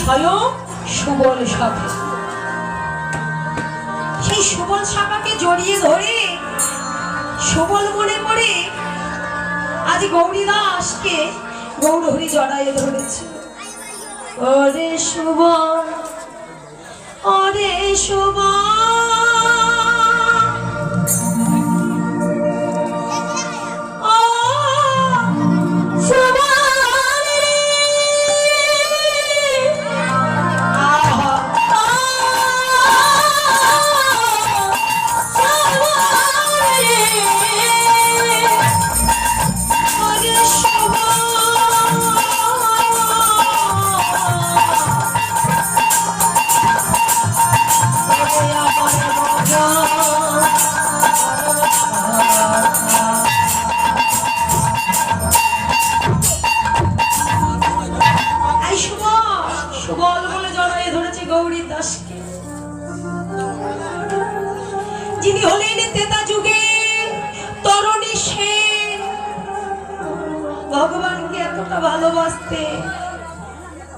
স্বয়ং সুবল সভা। সেই সুবল সভাকে জড়িয়ে ধরে সুবল মনে করে আজ গৌরী দাসকে গৌরহরি জড়াইয়ে ধরেছে। ওরে সুবল, ওরে সুবল, যিনি হলেন তেতা যুগে তরণী সেন। ভগবানকে এতটা ভালোবাসতে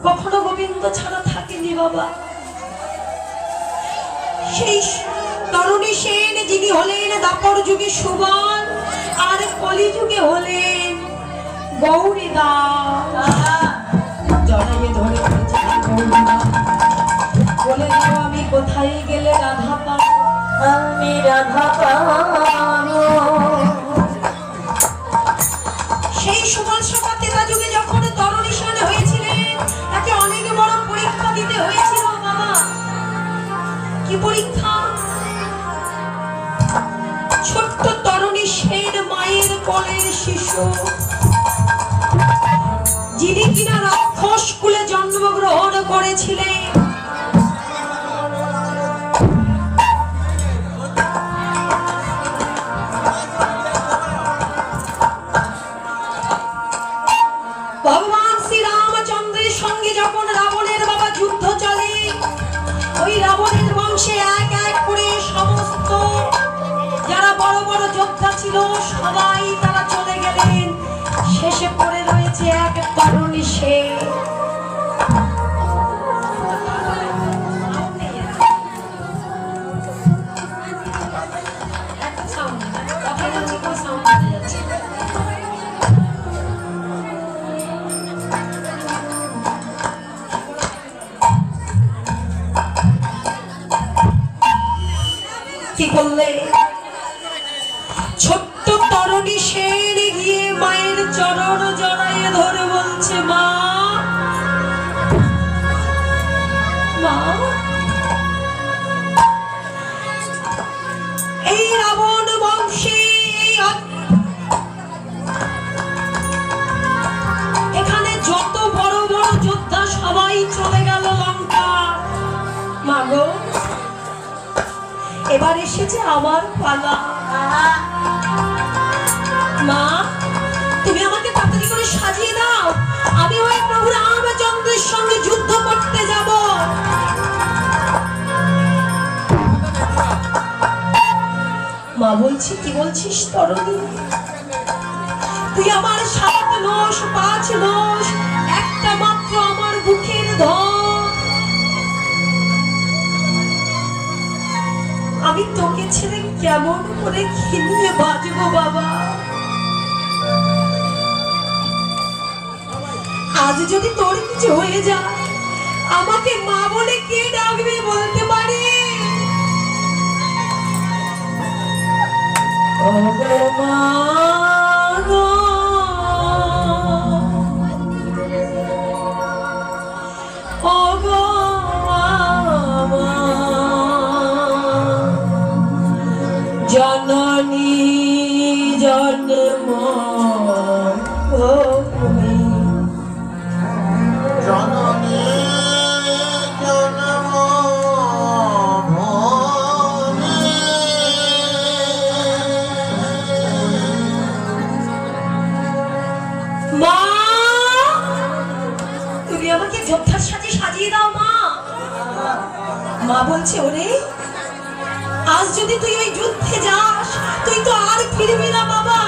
কখনো গোবিন্দ ছাড়া থাকেনি বাবা। সেই তরণী সেন যিনি হলেন দাপর যুগে সুবল, আর কলি যুগে হলেন গৌরী দাস। জড়াইয়ে ধরে বলে দাও আমি কোথায় গেলে রাধা পাবো, আমি রাধা পাবো। সেই সুবল সভা তেতা যুগে যখন তরণী সেন হয়েছিলেন, তাকে অনেক বড় পরীক্ষা দিতে হয়েছিল বাবা। কি পরীক্ষা? ছোট্ট তরণী সেন মায়ের কোলের শিশু, যিনি কিনা রাক্ষস কুলে জন্মগ্রহণ করেছিলেন। ভগবান শ্রী রামচন্দ্রের সঙ্গে যখন রাবণের বাবা যুদ্ধ চলে, ওই রাবণের বংশে এক এক করে সমস্ত যারা বড় বড় যোদ্ধা ছিল সবাই তারা চলে গেলেন। শেষে পড়ে রয়েছে এক তরণী সেন। কি করলে? ছোট্ট তরণী সেন গিয়ে মায়ের চরণ জড়াইয়ে ধরে বলছে, মা, মা, এই রাবণ বংশে এখানে যত বড় বড় যোদ্ধা সবাই চলে গেল লঙ্কা। মা গো, এবার এসেছে আমার পালা। মা, তুমি আমাকে তাড়াতাড়ি করে সাজিয়ে দাও, আমি ওই প্রভু রামচন্দ্রের সঙ্গে যুদ্ধ করতে যাব। মা বলছি, কি বলছিস তরণী? তুই আমার 7 নস 5 নস, একটা মাত্র আমার বুকের ধন। আমি তোকে ছেড়ে কেমন করে খেলিয়ে বাঁচবো বাবা? আজ যদি তোর কিছু হয়ে যায়, আমাকে মা বলে কে ডাকবে বলতে পারি? ও মা গো, ও গো জননী জন্ম ভূমি, জননী জন্ম ভূমি। মা, তুমি আমাকে যোদ্ধার সাথে সাজিয়ে দাও মা। মা বলছে, ওরে আজ যদি তুই ওই যুদ্ধে যাস, তুই তো আর ফিরবি না বাবা।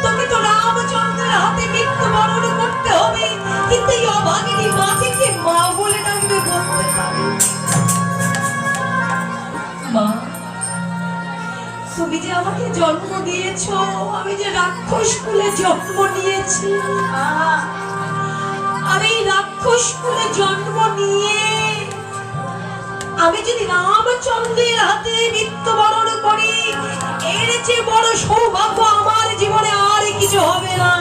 তোকে তো রামচন্দ্রের হাতে মৃত্যুবরণ করতে হবে। কিন্তু এই অভাগিনী মাকে কে মা বলে ডাকবে বলতে পারে? মা, তুমি যে আমাকে জন্ম দিয়েছো, আমি যে রাক্ষস কুলে জন্ম নিয়েছি, আমি রাক্ষস কুলে জন্ম নিয়ে আমি যদি রামচন্দ্রের হাতে মৃত্যুবরণ করি, এর চেয়ে বড় সৌভাগ্য আমার জীবনে আর কিছু হবে না।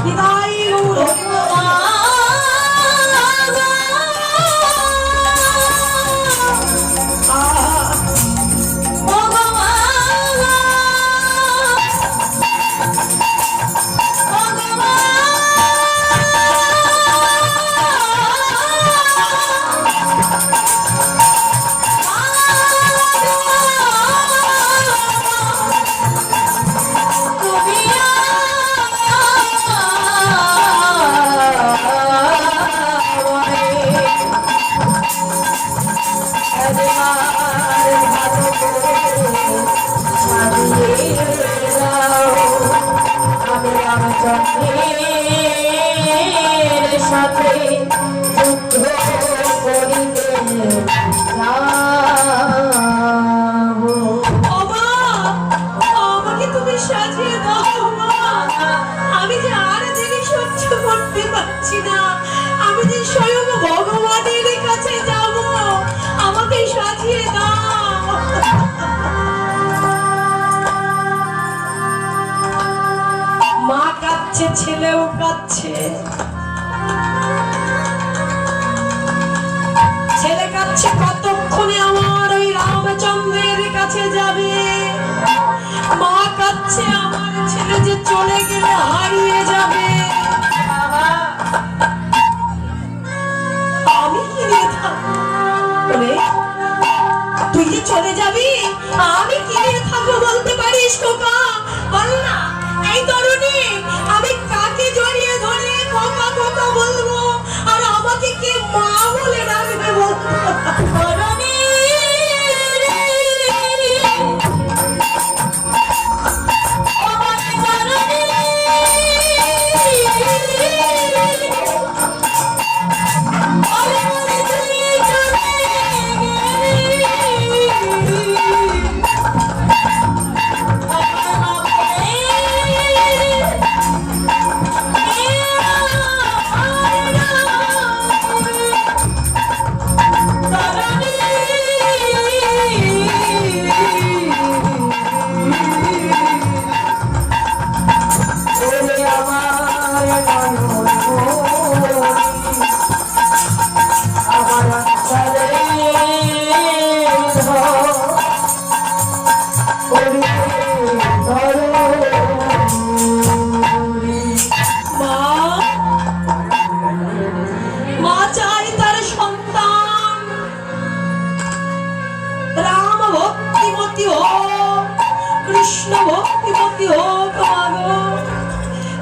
বিদায় সাথে যুদ্ধ করিতে আমাকে তুমি সাজিয়ে দাও মা, আমি যে আর দেরি সহ্য করতে পারছি না, আমি যে স্বয়ং ভগবানের কাছে যাব, আমাকে সাজিয়ে দাও। মা কাঁদছে, ছেলেও কাঁদছে। ছেলে কাঁদছে, কতক্ষণে আমার ওই রামচন্দ্রের কাছে যাবে। মা কাঁদছে, আমার ছেলে যে চলে গেলে হারিয়ে যাবে। আমি কি নিয়ে থাকবো? তুই যে চলে যাবি, আমি কি নিয়ে থাকবো বলতে পারিস? খোকা বল না, এই তরুণী, আমি কাকে জড়িয়ে ধরে খোকা খোকা বলবো, আর আমাকে কে মা বলে ডাকবে বলতো? কৃষ্ণ ভক্তিমতী হোক মাগো,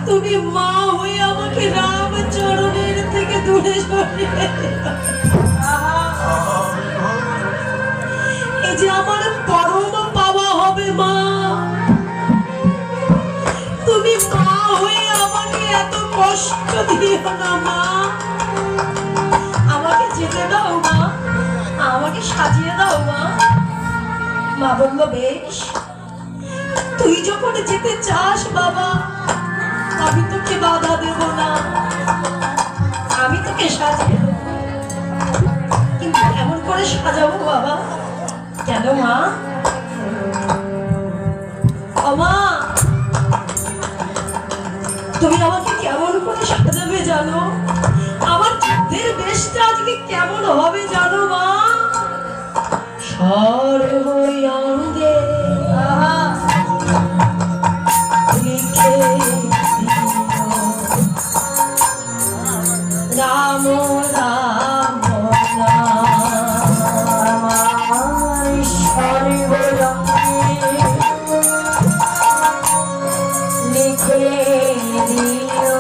তুমি মা হয়ে আমাকে রামচরণের থেকে দূরে সরিয়ে এই যে আমার পরম পাওয়া হবে মা। তুমি মা হয়ে আমাকে এত কষ্ট দিও না মা, আমাকে যেতে দাও মা, আমাকে সাজিয়ে দাও মা। মা বলল, বেশ, তুই যখন যেতে চাস বাবা, আমি তোকে বাধা দেব না, আমি তোকে সাজিয়ে দেব। কিন্তু কেমন করে সাজাবো বাবা? কেন মা? ও মা, তুমি আমাকে কেমন করে সাজাবে জানো? আমার যুদ্ধের বেশটা আজকে কেমন হবে জানো মা? সর্বঙ্গে লিখে রাম রাম আমার সর্বঙ্গে লিখে দিও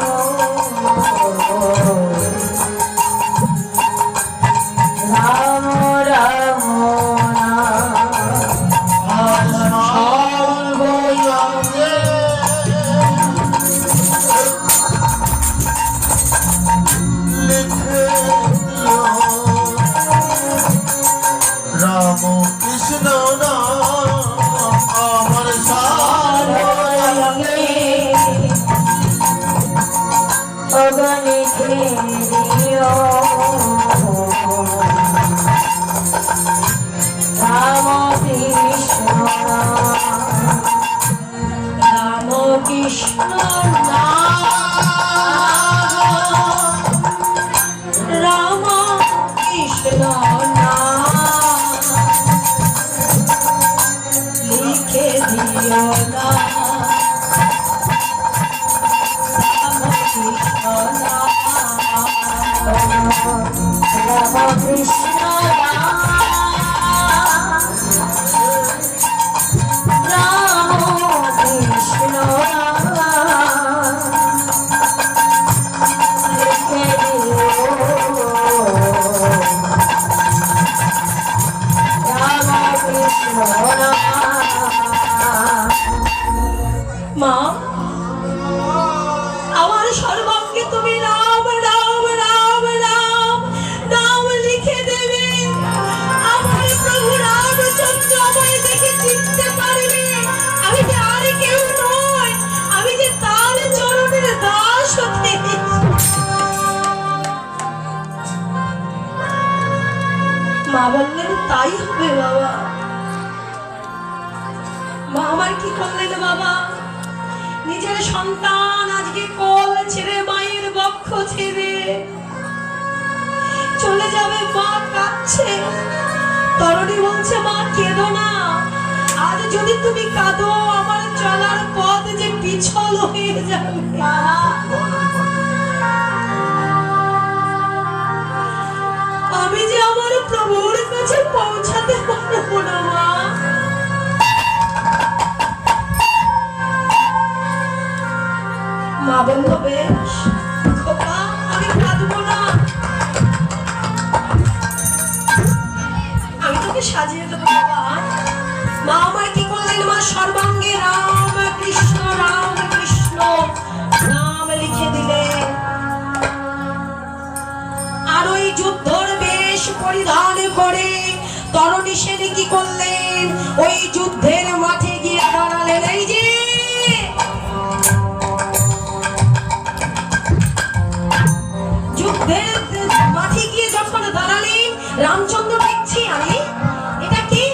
রাম রাম অগণিতে দিও রাম কৃষ্ণ রাম কৃষ্ণ রাম কৃষ্ণ লিখে দিও না রাম কৃষ্ণ মা আমার সর্বাঙ্গে তুমি রাম রাম রাম রাম নাম লিখে দেবে আমার প্রভু রামচন্দ্র আমায় দেখে চিনতে পারবে আমি যে আর কেউ নয় আমি যে তার চরণের দাস হতে মা বললেন তাই হবে বাবা মা আমার কি করলেন বাবা নিজের সন্তান আজকে কোল ছেড়ে মায়ের বক্ষ ছেড়ে চলে যাবে মা কাঁদছে তরুণী বলছে মা কেঁদো না আজ যদি তুমি কাঁদো আমার চলার পথ যে পিছল হয়ে যাবে আমি যে আমার প্রভুর কাছে পৌঁছাতে পারবো না মা মা বলল বেশ খোকা আমি কাঁদবো না আমি তোকে সাজিয়ে দেবো বাবা মা আমার কি করলেন মা সর্বাঙ্গে রাম কৃষ্ণ নাম লিখে দিলেন আর ওই যুদ্ধর বেশ পরিধান করে তরুণী সেন কি করলেন ওই যুদ্ধের মাঠে গিয়ে দাঁড়ালেন এই যে মাঠে গিয়ে যখন দাঁড়ালেন রামচন্দ্র দেখছি আমি এটা কে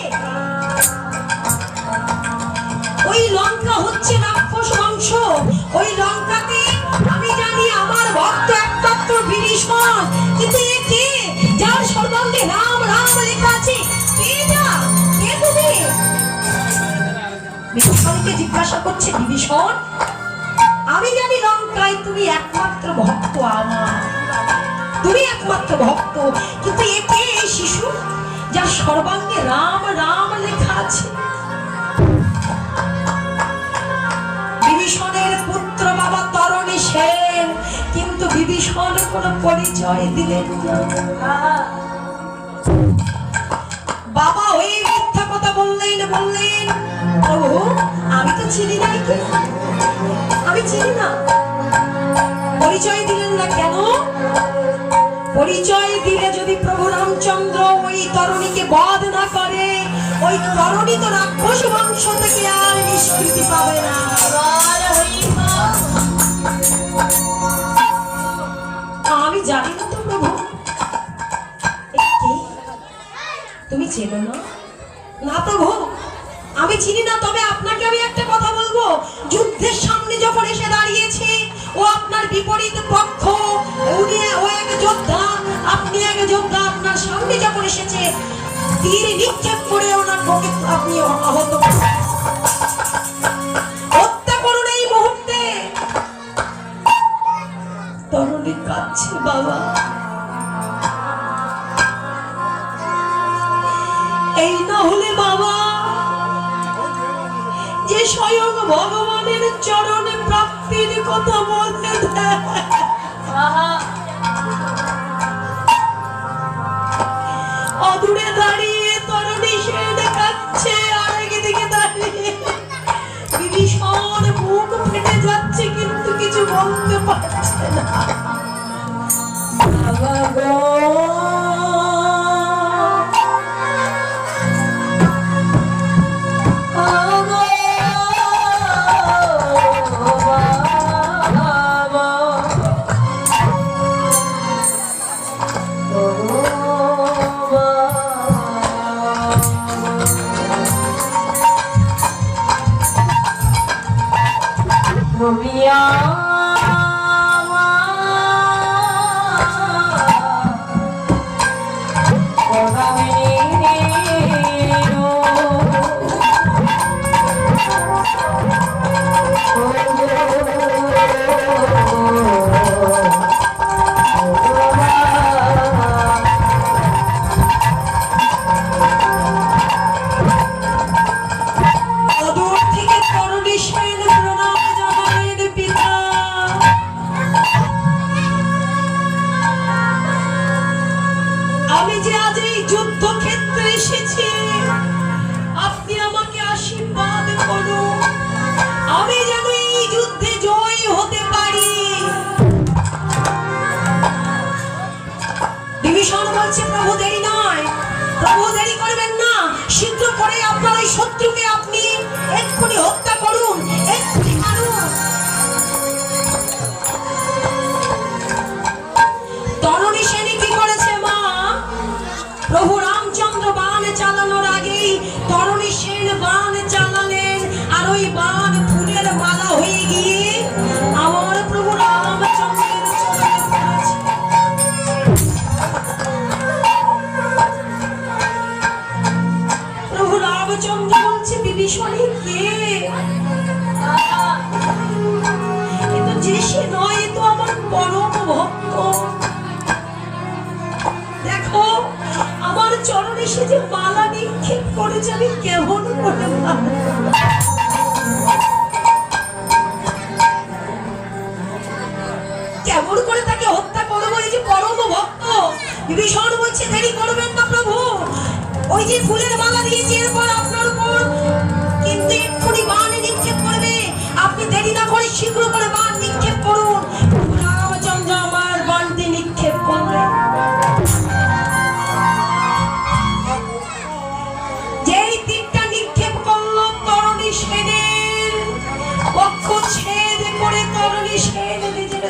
ওই লঙ্কা হচ্ছে রাক্ষস বংশ ওই লঙ্কাতে আমি জানি আমার ভক্ত একমাত্র বিভীষণ কিন্তু এ কে যার সর্বাঙ্গে রাম রাম লেখা আছে কে যা কে তুমি বিভীষণকে জিজ্ঞাসা করছে বিভীষণ আমি জানি লঙ্কায় তুমি একমাত্র ভক্ত আমার তুমি একমাত্র ভক্ত কিন্তু একে এই শিশু যার সর্বাঙ্গে রাম রাম লেখা আছে বিভীষণের পুত্র বাবা তরুণী সেন কিন্তু বিভীষণ কোনো পরিচয় দিলেন না বাবা ওই মিথ্যা কথা বললেন প্রভু আমি তো চিনি না কে আমি চিনি না পরিচয় দিলেন না কেন পরিচয় দিলে যদি প্রভু রামচন্দ্র ওই তরুণীকে বধ না করে ওই তরুণী তো রাক্ষস বংশ থেকে আর নিষ্কৃতি পাবে না আমি জানি না তো প্রভু তুমি চেনো না না প্রভু আমি চিনি না তবে আপনাকে আমি একটা কথা বলবো যুদ্ধের সামনে যখন এসে দাঁড়িয়েছে ও আপনার বিপরীত পক্ষ ও এক যোদ্ধা আপনি এক যোদ্ধা আপনার সামনে যখন এসেছে তীর নিক্ষেপ করে ওনার বুকে আপনি আহত হত্যা করুন এই মুহূর্তে তরুণী কাঁদছে বাবা এই না হলে বাবা যে স্বয়ং ভগবানের চরণে প্রাপ্তির কথা বলতে অদূরে দাঁড়িয়ে তরুণী সেন কাঁদছে আর একদিকে দাঁড়িয়ে বিভীষণ বুক ফেটে যাচ্ছে কিন্তু কিছু বলতে পারছে না বাবা গো এসেছি, আপনি আমাকে আশীর্বাদ করুন, আমি যেন এই যুদ্ধে জয় হতে পারি। বিভীষণ বলছে, প্রভু দেরি নয়, প্রভু দেরি করবেন না, শীঘ্র করে আপনার ওই শত্রুকে আপনি এক্ষুনি হত্যা করুন, এক্ষুনি মারুন। তরণী সেনী কি করেছে মা? প্রভু রামচন্দ্র বাণ চালানোর আগেই তরণী সেন বাণ চালালেন, আর ওই বাণ ফুলের মালা হয়ে গিয়ে আমার প্রভু রামচন্দ্রের চোখে পড়েছে। প্রভু রামচন্দ্র বলছে, বিভীষণী কে? কিন্তু যে সে নয়, এ তো আমার পরম ভক্ত। দেখো আমার চরণে সে যে মালা নিক্ষেপ করেছে, আমি কেমন করে কেমন করে তাকে হত্যা করবো? এই যে পরম ভক্ত। বিভীষণ বলছে, দেরি করবেন না প্রভু, ওই যে ফুলের মালা দিয়েছি, এরপর আপনার উপর কিন্তু এক্ষুনি বাণ নিক্ষেপ করবে, আপনি দেরি না করে শীঘ্র করে বাণ নিক্ষেপ করুন। রামচন্দ্র আমার বাণটি নিক্ষেপ করলেন। যেই তীরটা নিক্ষেপ করলো, তরণী সেনের বক্ষ ছেদ করে তরণী সেন নিজের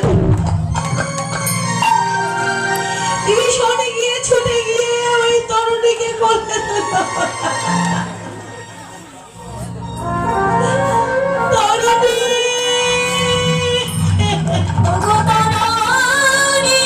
বিভীষণ গিয়ে ছুটে গিয়ে ওই তরণীকে কোলে তুলল। তরণী, ওগো তরণী,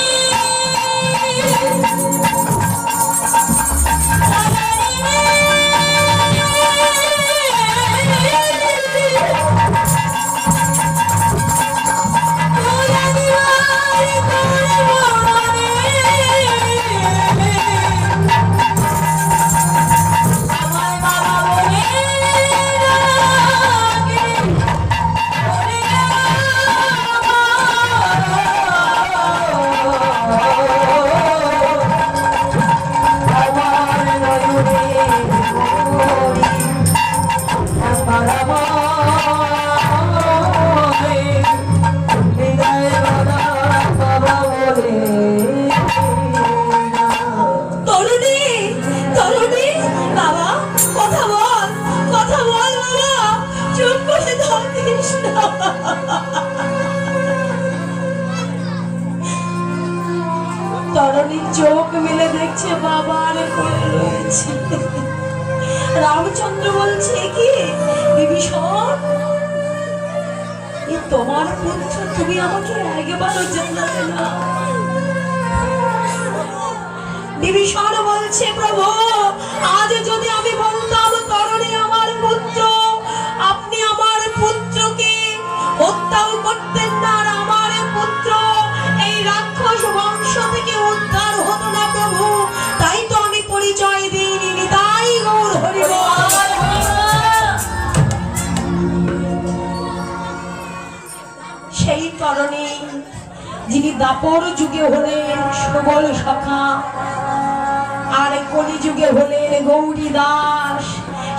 তরণী চোখ মিলে দেখছে বাবার কোলে রয়েছে। রামচন্দ্র বলছে, কি বিভীষণ, তোমার পুত্র, তুমি আমাকে একবারও জানালে না। বিভীষণ বলছে, প্রভু আজ যদি আমি বলতাম তরণী আমার পুত্র, আপনি আমার পুত্রকে হত্যাও করতেন না, আর আমার পুত্র এই রাক্ষস বংশ থেকে উদ্ধার হতো না প্রভু, তাই তো আমি পরিচয় দিইনি। তাই গৌর হরি বল। সেই তরণী যিনি দাপর যুগে হলেন সুবল সখা, আর কলি যুগে হলেন গৌরী দাস,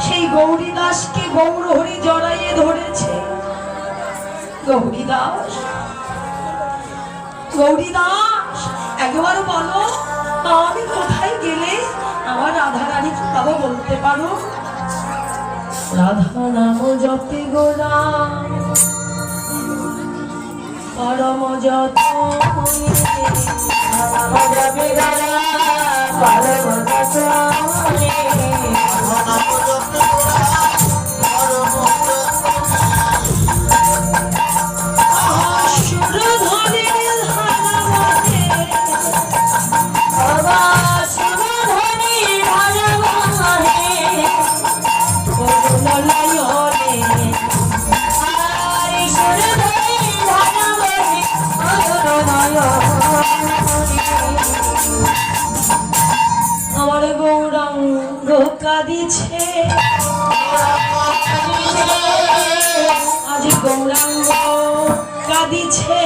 সেই গৌরী দাসকে গৌর হরি জড়াইয়ে ধরেছে। গৌরী দাস, গৌরী দাস, একবার বলো আমি কোথায় গেলে আমার রাধা রানীকে পাবো, বলতে পারো? রাধা নাম জপে গোরা পরম যতনে, নাম জপে গোরা পরম যতনে, নাম জপে গোরা পরম আমার গৌরাঙ্গ কাঁদিছে, আজ গৌরাঙ্গ কাঁদিছে।